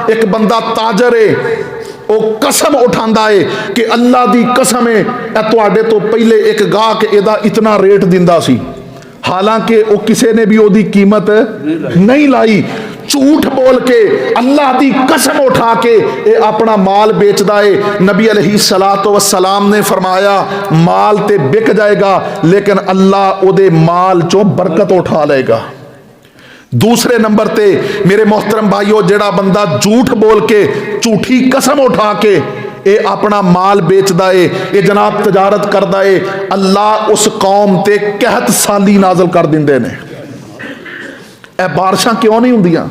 एक बंदा ताजर है, वो कसम उठांदा है कि अल्लाह दी कसम है तुहाडे तो पहले एक गाहक इहदा इतना रेट दिंदा सी, हालांकि वो किसी ने भी ओदी कीमत नहीं लाई। झूठ बोल के अल्लाह दी कसम उठा के ये अपना माल बेचदा है। नबी अलैहिस्सलातु वस्सलाम ने फरमाया माल ते बिक जाएगा लेकिन अल्लाह ओदे माल चो बरकत उठा लेगा। दूसरे नंबर ते मेरे मोहतरम भाइयों, जेड़ा बंदा झूठ बोल के झूठी कसम उठा के ये अपना माल बेचदा है, ये जनाब तजारत करदा है, अल्लाह उस कौम ते कहत साली नाजल कर दिंदे ने। ए बारिशां क्यों नहीं हुंदियां?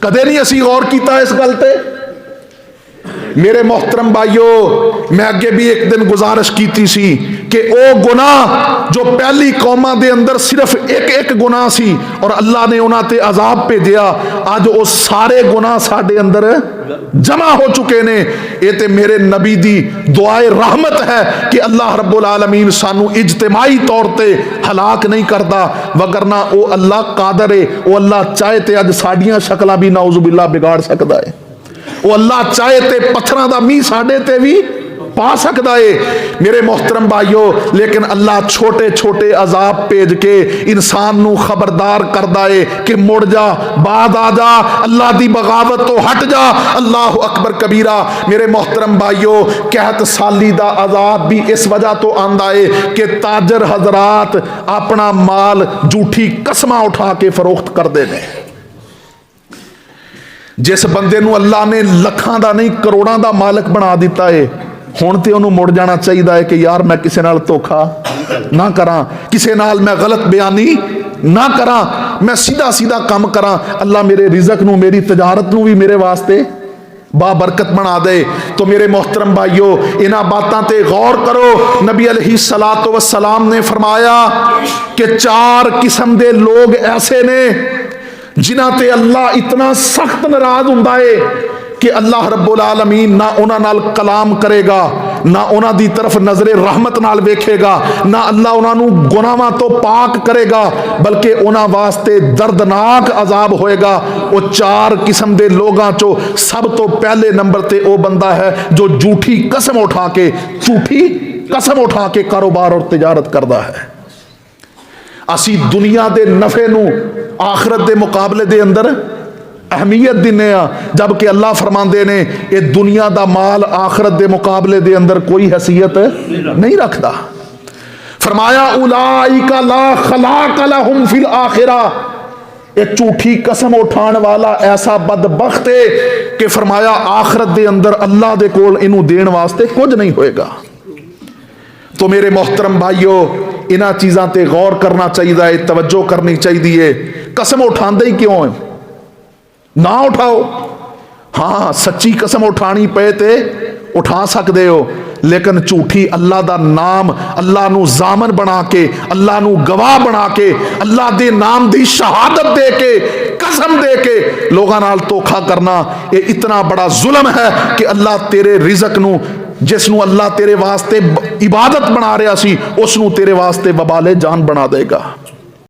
कदे नहीं असी गौर किया इस गल ते? मेरे मोहतरम भाइयों, मैं अगे भी एक दिन गुजारिश की सी कि ओ गुनाह जो पहली कौमां दे अंदर सिर्फ एक एक गुनाह सी और अल्लाह ने उन्हां ते अजाब भेजिया, अज वो सारे गुनाह साडे अंदर जमा हो चुके ने। ये ते मेरे नबी दी दुआए रहमत है कि अल्लाह रब्बुल आलमीन सानू इज्तिमाई तौर ते हलाक नहीं करता, वगरना वो अल्लाह कादर है, वो अल्लाह चाहे ते अज साडियां शक्लां भी नाउजुबिल्लाह बिगाड़ सकदा है, वो अल्लाह चाहे ते पत्थरां दा मींह साडे ते भी पा सकता है। मेरे मोहतरम भाइयों, लेकिन अल्लाह छोटे छोटे अजाब भेज के इंसान नू खबरदार करदा है कि मुड़ जा, बाद आ जा, अल्लाह दी बगावत तो हट जा। अल्लाह अकबर कबीरा। मेरे मोहतरम भाइयों, कहत साली दा अजाब भी इस वजह तो आंदा है कि ताजर हजरात अपना माल झूठी कसमां उठा के फरोख्त करते हैं। जिस बंदे नू अल्लाह ने लखां दा नहीं करोड़ां दा मालिक बना दिता है, हुण ते उन्होंने मुड़ जाना चाहिए है कि यार मैं किसी नाल धोखा ना करा, किसी नाल मैं गलत बयानी ना करा, मैं सीधा सीधा काम करा। अल्लाह मेरे रिज़क नू, मेरी तजारत नू भी मेरे वास्ते बाबरकत बना दे। तो मेरे मोहतरम भाइयों, इन्हां बातां ते गौर करो। नबी अलैहिस्सलातु वस्सलाम ने फरमाया कि 4 किस्म दे लोग ऐसे ने जिन्हां ते अल्लाह इतना सख्त नाराज हुंदा है कि अल्लाह रब्बुल आलमीन ना उन्हां नाल कलाम करेगा, ना उन्हां दी तरफ नजरे रहमत नाल वेखेगा, ना अल्लाह उन्हां नू गुनाहां तो पाक करेगा, बल्कि उन्हां वास्ते दर्दनाक अजाब होएगा। वो 4 किस्म दे लोगां चो सब तो पहले नंबर ते वो बंदा है जो झूठी कसम उठा के कारोबार और तिजारत करता है। असी दुनिया दे नफे नू आखरत दे मुकाबले दे अंदर अहमियत दिने आ, जबकि अल्लाह फरमांदे ने ये दुनिया दा माल आखरत दे मुकाबले दे अंदर कोई हैसियत नहीं रखता। फरमाया उलाइका ला खलाक लहुम फिल आखिरा, ये झूठी कसम उठाने वाला ऐसा बदबख्त है कि फरमाया आखरत दे अंदर अल्लाह दे कोल इनू देण वास्ते कुछ नहीं होएगा। तो मेरे मोहतरम भाइयों, इन्हां चीज़ां ते गौर करना चाहिए, तवज्जो करनी चाहिए। कसम उठांदे ही क्यों है? ना उठाओ। हाँ, सच्ची कसम उठानी पे ते उठा सकते हो, लेकिन झूठी अल्लाह दा नाम, अल्लाह नू जामन बना के, अल्लाह नू गवाह बना के, अल्लाह दे नाम दी शहादत दे के, कसम दे के लोगों नाल धोखा करना, ये इतना बड़ा जुल्म है कि अल्लाह तेरे रिज़क नू, जिसनू अल्लाह तेरे वास्ते इबादत बना रहा सी, उसनू तेरे वास्ते वबाले जान बना देगा।